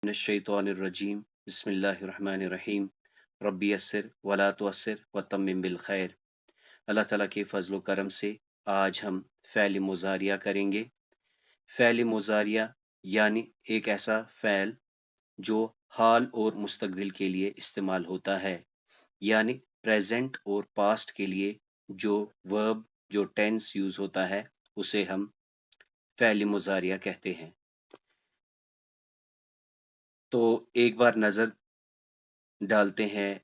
मिनश्शैतानिर्रजीम बिस्मिल्लाहिर्रहमानिर्रहीम रब्बी यस्सिर वला तुअस्सिर वतम्मिम बिल खैर। अल्लाह ताला के फजल करम से आज हम फ़ैल मुज़ारिया करेंगे। फ़ैल मुज़ारिया यानी एक ऐसा फ़ैल जो हाल और मुस्तकबिल के लिए इस्तेमाल होता है, यानी प्रेजेंट और पास्ट के लिए जो वर्ब जो टेंस यूज होता है उसे हम फ़ैल मुज़ारिया कहते हैं। तो एक बार नज़र डालते हैं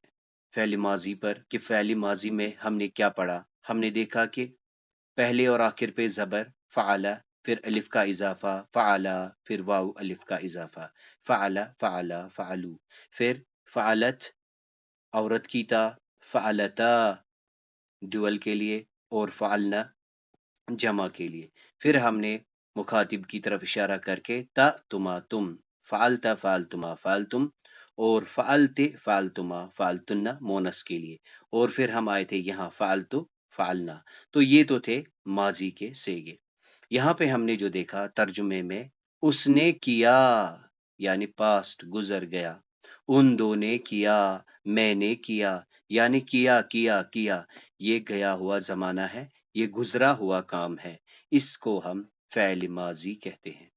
फ़ेल माज़ी पर कि फ़ेल माज़ी में हमने क्या पढ़ा। हमने देखा कि पहले और आखिर पे ज़बर फ़अला, फिर अलिफ का इज़ाफ़ा फ़अला, फिर वाव अलिफ का इज़ाफ़ा फ़अला फ़अला फ़अलू, फिर फ़अलत औरत की ता फ़अलता ड्यूअल के लिए और फ़अलना जमा के लिए। फिर हमने मुखातिब की तरफ इशारा करके ता तुमा तुम फ़अलता फ़अलतुमा फ़अलतुम और फ़अलते फ़अलतुमा फ़अलतुन्ना मोनस के लिए। और फिर हम आए थे यहाँ फ़अलतु फ़अलना। तो ये तो थे माजी के सेगे। यहाँ पे हमने जो देखा तर्जुमे में उसने किया यानी पास्ट गुजर गया, उन दो ने किया, मैंने किया यानी किया किया किया, ये गया हुआ जमाना है, ये गुजरा हुआ काम है, इसको हम फ़ैल माजी कहते हैं।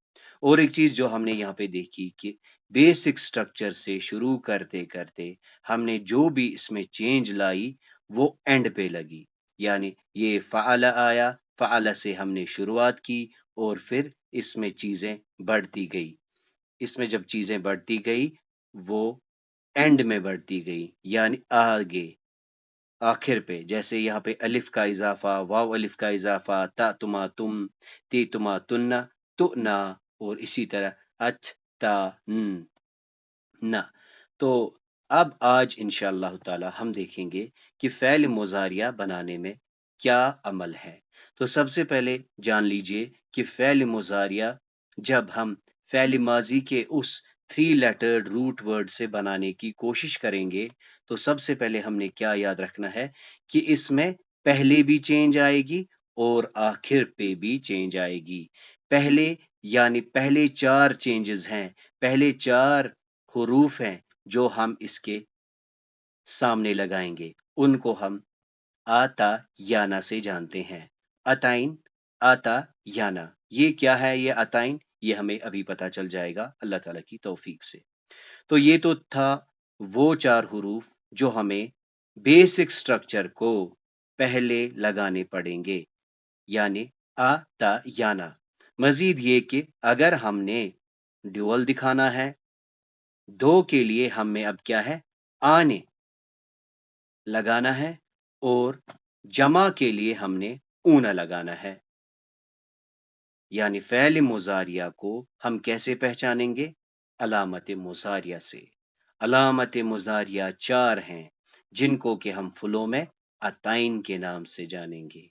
और एक चीज जो हमने यहाँ पे देखी कि बेसिक स्ट्रक्चर से शुरू करते करते हमने जो भी इसमें चेंज लाई वो एंड पे लगी, यानी ये फ़अला आया, फ़अला से हमने शुरुआत की और फिर इसमें चीजें बढ़ती गई। इसमें जब चीजें बढ़ती गई वो एंड में बढ़ती गई, यानी आगे आखिर पे। जैसे यहाँ पे अलिफ का इजाफा, वाव अलिफ का इजाफा, ता तुमा तुम, ते तुमा तुन्ना, तो ना, और इसी तरह अच ता ना। तो अब आज इंशाअल्लाह ताला हम देखेंगे कि फ़ैल मुज़ारिया बनाने में क्या अमल है। तो सबसे पहले जान लीजिए कि फ़ैल मुज़ारिया जब हम फ़ैल माज़ी के उस 3 लेटर्ड रूट वर्ड से बनाने की कोशिश करेंगे, तो सबसे पहले हमने क्या याद रखना है कि इसमें पहले भी चेंज आएगी और आखिर पे भी चेंज आएगी। पहले यानी पहले 4 चेंजेस हैं, पहले 4 हुरूफ हैं जो हम इसके सामने लगाएंगे, उनको हम आता याना से जानते हैं। अताइन, आता याना, ये क्या है? ये अताइन, ये हमें अभी पता चल जाएगा अल्लाह ताला की तौफीक से। तो ये तो था वो 4 हुरूफ जो हमें बेसिक स्ट्रक्चर को पहले लगाने पड़ेंगे, यानी आ ता याना। मजीद ये कि अगर हमने ड्यूअल दिखाना है, दो के लिए हमें अब क्या है? आने लगाना है और जमा के लिए हमने ऊना लगाना है। यानी फ़ैल मुज़ारिया को हम कैसे पहचानेंगे? अलामत मुज़ारिया से। अलामत मुज़ारिया 4 हैं जिनको कि हम फुलों में अताइन के नाम से जानेंगे।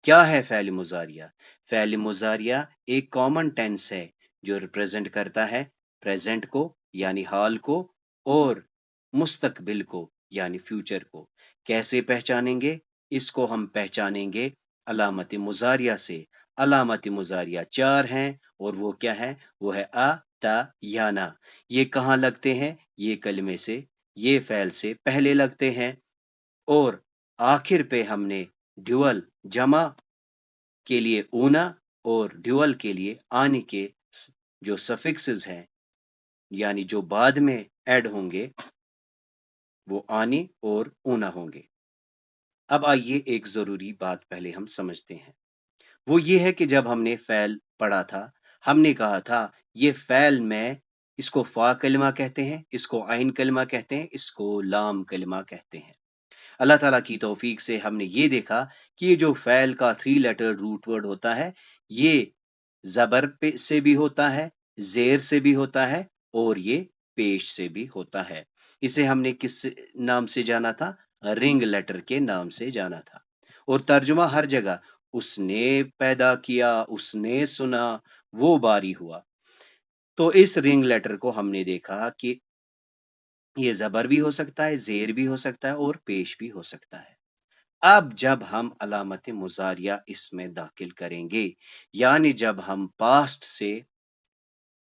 क्या है फ़ैल मुज़ारिया? फ़ैल मुज़ारिया एक कॉमन टेंस है जो रिप्रेजेंट करता है प्रेजेंट को यानी हाल को और मुस्तकबिल को यानी फ्यूचर को। कैसे पहचानेंगे? इसको हम पहचानेंगे अलामत मुज़ारिया से। अलामत मुज़ारिया 4 हैं और वो क्या है? वो है आ, ता, याना। ये कहाँ लगते हैं? ये कलमे से, ये फ़ैल से पहले लगते हैं और आखिर पे हमने ड्यूअल जमा के लिए ऊना और ड्यूअल के लिए आने के जो सफिक्सेस हैं यानी जो बाद में ऐड होंगे वो आने और ऊना होंगे। अब आइए एक जरूरी बात पहले हम समझते हैं। वो ये है कि जब हमने फ़ैल पढ़ा था, हमने कहा था ये फ़ैल में इसको फ़ा कलिमा कहते हैं, इसको आइन कलिमा कहते हैं, इसको लाम कलिमा कहते हैं। अल्लाह ताला की तौफीक से हमने ये देखा कि ये जो फ़ैल का 3 लेटर रूट वर्ड होता है, ये ज़बर पे से भी होता है, ज़ेर से भी होता है और ये पेश से भी होता है। इसे हमने किस नाम से जाना था? रिंग लेटर के नाम से जाना था। और तर्जुमा हर जगह उसने पैदा किया, उसने सुना, वो बारी हुआ। तो इस रिंग लेटर को हमने देखा कि ये ज़बर भी हो सकता है, ज़ेर भी हो सकता है और पेश भी हो सकता है। अब जब हम अलामत मुज़ारिया इसमें दाखिल करेंगे, यानी जब हम पास्ट से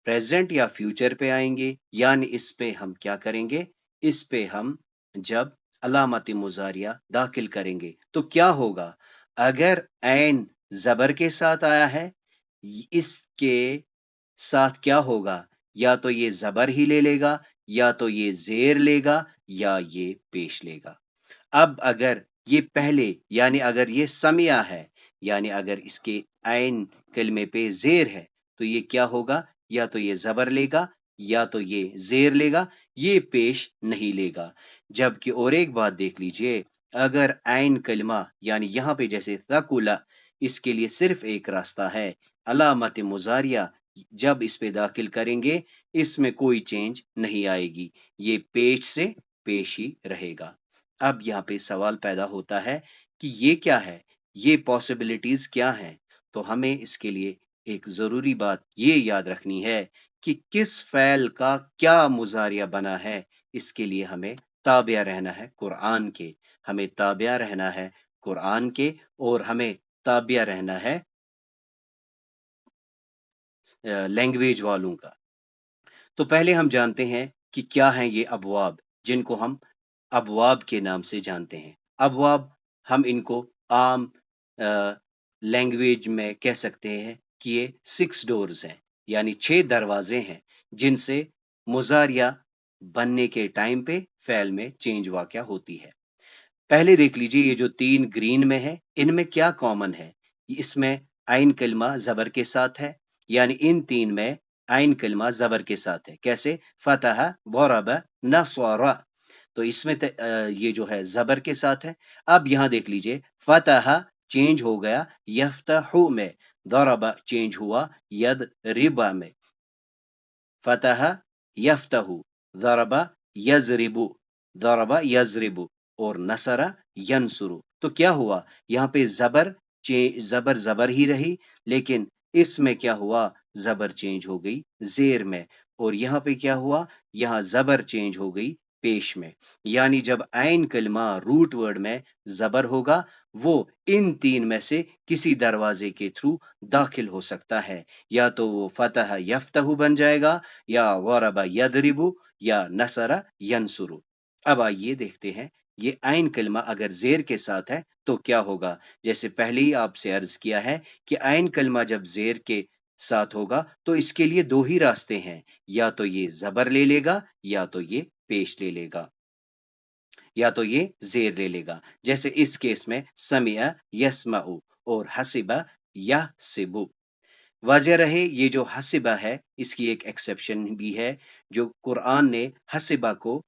प्रेजेंट या फ्यूचर पे आएंगे, यानी इस पे हम क्या करेंगे, इस पे हम जब अलामत मुजारिया दाखिल करेंगे तो क्या होगा, अगर ऐन जबर के साथ आया है, इसके साथ क्या होगा, या तो ये जबर ही ले लेगा, या तो ये जेर लेगा, या ये पेश लेगा। अब अगर ये पहले, यानी अगर ये समिया है, यानी अगर इसके ऐन कलमे पे जेर है, तो ये क्या होगा, या तो ये जबर लेगा, या तो ये जेर लेगा, ये पेश नहीं लेगा। जबकि और एक बात देख लीजिए, अगर ऐन कलमा यानी यहां पे जैसे तकुला, इसके लिए सिर्फ एक रास्ता है, अलामत मुजारिया जब इस पे दाखिल करेंगे, इसमें कोई चेंज नहीं आएगी, ये पेश से पेश ही रहेगा। अब यहाँ पे सवाल पैदा होता है कि ये क्या है, ये पॉसिबिलिटीज क्या हैं। तो हमें इसके लिए एक जरूरी बात ये याद रखनी है कि किस फ़ैल का क्या मुजारिया बना है, इसके लिए हमें ताबिया रहना है कुरान के, हमें ताबिया रहना है कुरान के, और हमें ताबिया रहना है लैंग्वेज वालों का। तो पहले हम जानते हैं कि क्या हैं ये अबवाब, जिनको हम अबवाब के नाम से जानते हैं। अबवाब, हम इनको आम लैंग्वेज में कह सकते हैं कि ये 6 डोर्स हैं, यानी 6 दरवाजे हैं, जिनसे मुजारिया बनने के टाइम पे फ़ैल में चेंज वाक़या होती है। पहले देख लीजिए, ये जो 3 ग्रीन में है, इनमें क्या कॉमन है? इसमें आइन कलमा ज़बर के साथ है, यानी इन 3 में आइन कलमा ज़बर के साथ है। कैसे? फ़तह, ज़रब, नसरा। तो इसमें ये जो है ज़बर के साथ है। अब यहाँ देख लीजिए, फ़तह चेंज हो गया यफ्तहु में, ज़रब चेंज हुआ यदरिबा में। फ़तह यफ्तहु, ज़रब यज़रिबु, ज़रब यज़रिबु, और नसरा यंसुरु। तो क्या हुआ, यहाँ पे जबर जबर ही रही, लेकिन इसमें क्या हुआ, जबर चेंज हो गई जेर में, और यहाँ पे क्या हुआ, यहाँ जबर चेंज हो गई पेश में। यानी जब ऐन कलमा रूट वर्ड में जबर होगा, वो इन 3 में से किसी दरवाजे के थ्रू दाखिल हो सकता है, या तो वो फतह यफ्तहु बन जाएगा, या गरबा यदरिबु, या नसरा यंसुरु। अब आइए देखते हैं, ये ऐन कलमा अगर जेर के साथ है तो क्या होगा। जैसे पहले ही आपसे अर्ज किया है कि ऐन कलमा जब जेर के साथ होगा तो इसके लिए 2 ही रास्ते हैं, या तो ये जबर ले लेगा, या तो ये पेश ले लेगा, या तो ये जेर ले लेगा। जैसे इस केस में समिया यस्माउ और हसिबा यहसिबु। वाज़िह रहे, ये जो हसिबा है, इसकी एक एक्सेप्शन भी है, जो कुरान ने हसिबा को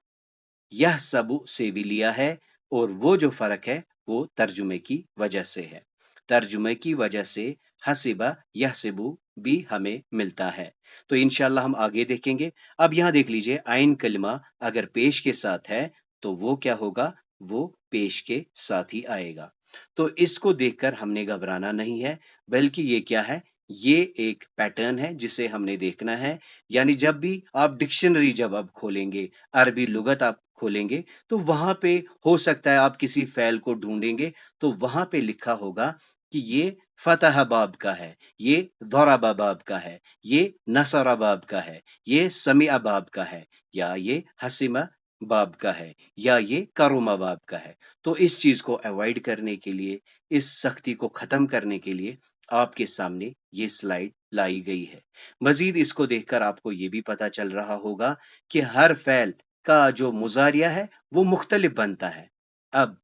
यह सबू से भी लिया है, और वो जो फर्क है वो तर्जुमे की वजह से है। तर्जुमे की वजह से हसिबा यहसिबु भी हमें मिलता है। तो इंशाल्लाह हम आगे देखेंगे। अब यहाँ देख लीजिए, आइन कलमा अगर पेश के साथ है तो वो क्या होगा, वो पेश के साथ ही आएगा। तो इसको देखकर हमने घबराना नहीं है, बल्कि ये क्या है, ये एक पैटर्न है जिसे हमने देखना है। यानी जब भी आप डिक्शनरी जब आप खोलेंगे, अरबी लुगत आप खोलेंगे, तो वहां पे हो सकता है आप किसी फ़ैल को ढूंढेंगे, तो वहां पे लिखा होगा कि ये फतह बाब का है, ये ज़रबा बाब का है, ये नसरा बाब का है, ये समिआ बाब का है, या ये हसिमा बाब का है, या ये करुमा बाब का है। तो इस चीज को अवॉइड करने के लिए, इस सख्ती को खत्म करने के लिए आपके सामने ये स्लाइड लाई गई है। मजीद इसको देखकर आपको ये भी पता चल रहा होगा कि हर फ़ैल का जो मुजारिया है वो मुख्तलिफ बनता है। अब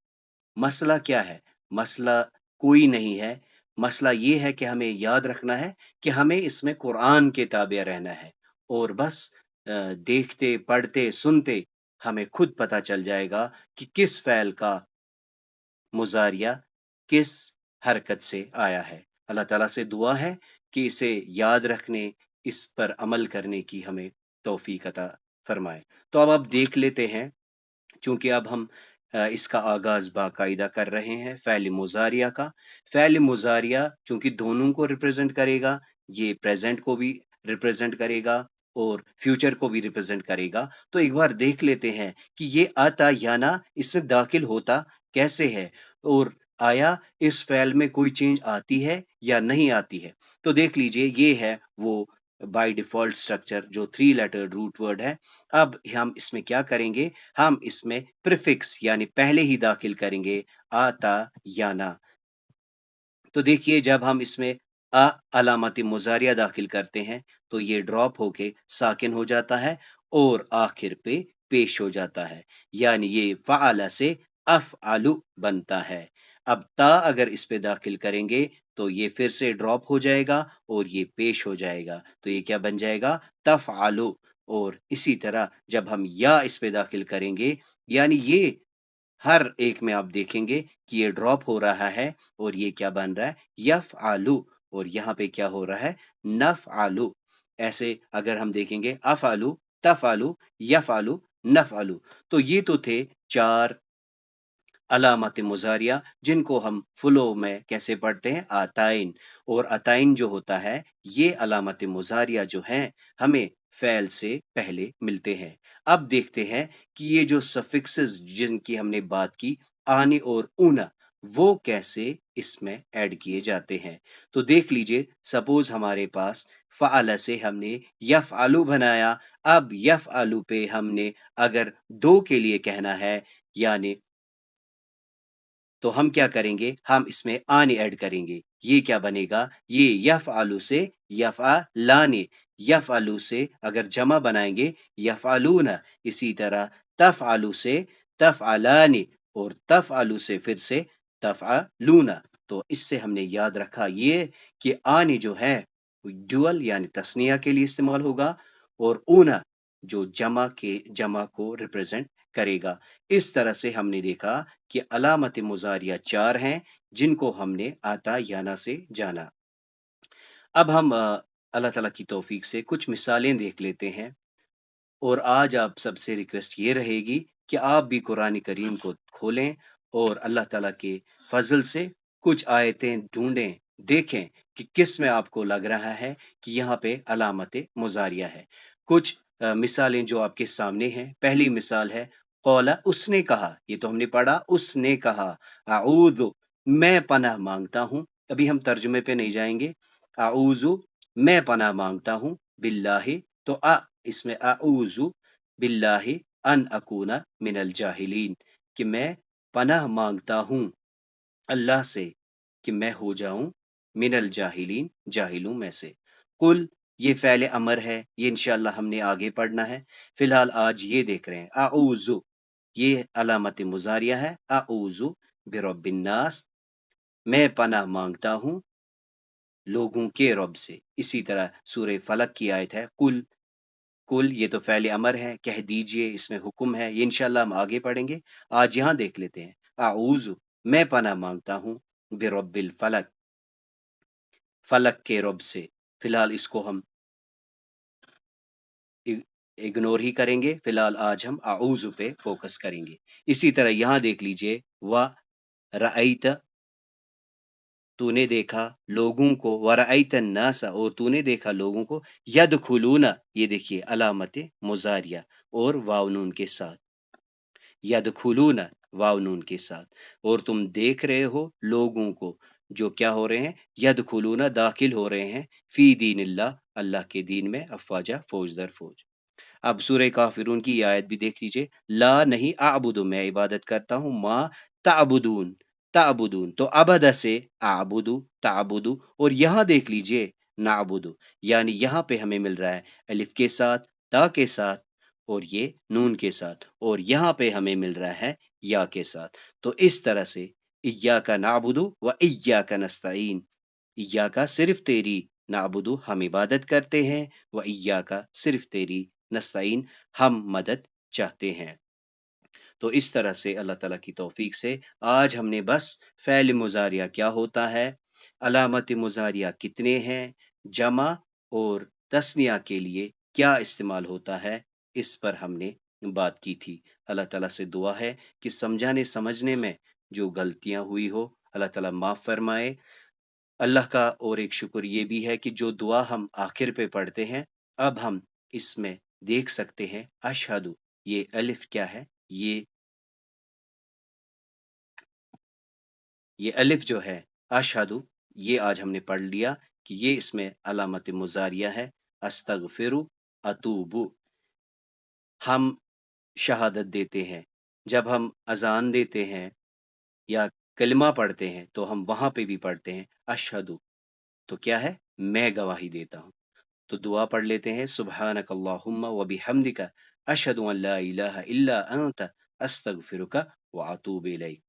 मसला क्या है? मसला कोई नहीं है। मसला ये है कि हमें याद रखना है कि हमें इसमें कुरान के ताबे रहना है, और बस देखते, पढ़ते, सुनते हमें खुद पता चल जाएगा कि किस फ़ैल का मुजारिया किस हरकत से आया है। अल्लाह ताला से दुआ है कि इसे याद रखने, इस पर अमल करने की हमें तौफीक अता फरमाए। तो अब देख लेते हैं, चूंकि अब हम इसका आगाज बाकायदा कर रहे हैं फ़ैल मुजारिया का। फ़ैल मुजारिया चूंकि दोनों को रिप्रेजेंट करेगा, ये प्रेजेंट को भी रिप्रेजेंट करेगा और फ्यूचर को भी रिप्रेजेंट करेगा। तो एक बार देख लेते हैं कि ये आता या ना इसमें दाखिल होता कैसे है, और आया इस फ़ैल में कोई चेंज आती है या नहीं आती है। तो देख लीजिए, ये है वो بائی ڈیفالٹ اسٹرکچر جو 3 لیٹر روٹ ورڈ ہے. اب ہم اس میں کیا کریں گے؟ ہم اس میں پریفکس یعنی پہلے ہی داخل کریں گے آتا یا نا. تو دیکھیے جب ہم اس میں علامت مضارعہ داخل کرتے ہیں تو یہ ڈراپ ہو کے ساکن ہو جاتا ہے اور آخر پہ پیش ہو جاتا ہے، یعنی یہ فعل سے افعلو بنتا ہے. اب تا اگر اس پہ داخل کریں گے تو یہ پھر سے ڈراپ ہو جائے گا اور یہ پیش ہو جائے گا، تو یہ کیا بن جائے گا؟ تفعلو. اور اسی طرح جب ہم یا اس پہ داخل کریں گے، یعنی یہ ہر ایک میں آپ دیکھیں گے کہ یہ ڈراپ ہو رہا ہے اور یہ کیا بن رہا ہے؟ یفعلو. اور یہاں پہ کیا ہو رہا ہے؟ نفعلو. ایسے اگر ہم دیکھیں گے افعلو، تفعلو، یفعلو، نفعلو. تو یہ تو تھے 4 علامت مضارعہ جن کو ہم فلو میں کیسے پڑھتے ہیں؟ آتائن. اور آتائن جو ہوتا ہے یہ علامت مضارعہ جو ہیں ہمیں فعل سے پہلے ملتے ہیں. اب دیکھتے ہیں کہ یہ جو سفکسز جن کی ہم نے بات کی آنی اور اونا، وہ کیسے اس میں ایڈ کیے جاتے ہیں. تو دیکھ لیجئے سپوز ہمارے پاس فعل سے ہم نے یفعلو بنایا. اب یفعلو پہ ہم نے اگر 2 کے لیے کہنا ہے یعنی تو ہم کیا کریں گے؟ ہم اس میں آنے ایڈ کریں گے. یہ کیا بنے گا؟ یہ یفعلو سے یفعلانے. یفعلو سے اگر جمع بنائیں گے یفعلون. اسی طرح تفعلو سے تفعلانے اور تفعلو سے پھر سے تفعلون. تو اس سے ہم نے یاد رکھا یہ کہ آنے جو ہے ڈوئل یعنی تثنیہ کے لیے استعمال ہوگا اور اونا جو جمع کو ریپرزینٹ کرے گا. اس طرح سے ہم نے دیکھا کہ علامت مضارعہ 4 ہیں جن کو ہم نے آتا یانا سے جانا. اب ہم اللہ تعالیٰ کی توفیق سے کچھ مثالیں دیکھ لیتے ہیں، اور آج آپ سب سے ریکویسٹ یہ رہے گی کہ آپ بھی قرآن کریم کو کھولیں اور اللہ تعالیٰ کے فضل سے کچھ آیتیں ڈھونڈیں، دیکھیں کہ کس میں آپ کو لگ رہا ہے کہ یہاں پہ علامت مضارعہ ہے. کچھ مثالیں جو آپ کے سامنے ہیں. پہلی مثال ہے قولا، اس نے کہا. یہ تو ہم نے پڑھا اس نے کہا. اعوذ، میں پناہ مانگتا ہوں. ابھی ہم ترجمے پہ نہیں جائیں گے. اعوذ، میں پناہ مانگتا ہوں. باللہ، تو اس میں اعوذ باللہ ان اکون من الجاہلین، کہ میں پناہ مانگتا ہوں اللہ سے کہ میں ہو جاؤں من الجاہلین، جاہلوں میں سے. قل، یہ فعل امر ہے، یہ انشاءاللہ ہم نے آگے پڑھنا ہے. فی الحال آج یہ دیکھ رہے ہیں اعوذ، یہ علامت مضارعہ ہے. اعوذ برب الناس، میں پناہ مانگتا ہوں لوگوں کے رب سے. اسی طرح سورہ فلق کی آیت ہے قل. کل یہ تو فعل امر ہے، کہہ دیجئے، اس میں حکم ہے. یہ انشاءاللہ ہم آگے پڑھیں گے. آج یہاں دیکھ لیتے ہیں اعوذ، میں پناہ مانگتا ہوں برب الفلق، فلک کے رب سے. فی الحال اس کو ہم اگنور ہی کریں گے. فی الحال آج ہم اعوذ پہ فوکس کریں گے. اسی طرح یہاں دیکھ لیجئے ورأیت، تو نے دیکھا لوگوں کو. ورأیت الناس، اور تو نے دیکھا لوگوں کو. یدخلون، یہ دیکھیے علامت مضارعہ اور واو نون کے ساتھ. یدخلون واو نون کے ساتھ. اور تم دیکھ رہے ہو لوگوں کو جو کیا ہو رہے ہیں؟ یدخلون، داخل ہو رہے ہیں فی دین اللہ، اللہ کے دین میں، افواجہ، فوج در فوج. اب سورہ کافرون کی یہ آیت بھی دیکھ لیجئے. لا نہیں اعبد، میں عبادت کرتا ہوں. ما تعبدون، تعبدون تو عبد سے اعبدو، تعبدو. اور یہاں دیکھ لیجئے نعبدو، یعنی یہاں پہ ہمیں مل رہا ہے الف کے ساتھ، تا کے ساتھ اور یہ نون کے ساتھ، اور یہاں پہ ہمیں مل رہا ہے یا کے ساتھ. تو اس طرح سے ایاک نعبدو و ایاک نستعین، ایاک صرف تیری، نعبدو ہم عبادت کرتے ہیں، و ایاک صرف تیری، نستعین ہم مدد چاہتے ہیں. تو اس طرح سے اللہ تعالیٰ کی توفیق سے آج ہم نے بس فعل مضارعہ کیا ہوتا ہے، علامت مضارعہ کتنے ہیں، جمع اور تثنیہ کے لیے کیا استعمال ہوتا ہے، اس پر ہم نے بات کی تھی. اللہ تعالیٰ سے دعا ہے کہ سمجھانے سمجھنے میں جو غلطیاں ہوئی ہو اللہ تعالیٰ معاف فرمائے. اللہ کا اور ایک شکر یہ بھی ہے کہ جو دعا ہم آخر پہ پڑھتے ہیں اب ہم اس میں دیکھ سکتے ہیں اشہدو، یہ الف کیا ہے؟ یہ الف جو ہے اشہدو، یہ آج ہم نے پڑھ لیا کہ یہ اس میں علامت مضارعہ ہے. استغفرو اتوبو. ہم شہادت دیتے ہیں جب ہم اذان دیتے ہیں یا کلمہ پڑھتے ہیں تو ہم وہاں پہ بھی پڑھتے ہیں اشہدو، تو کیا ہے؟ میں گواہی دیتا ہوں. تو دعا پڑھ لیتے ہیں سبحانک اللہم و بحمدک اشہد ان لا الہ الا انت استغفرک و اتوب الیک.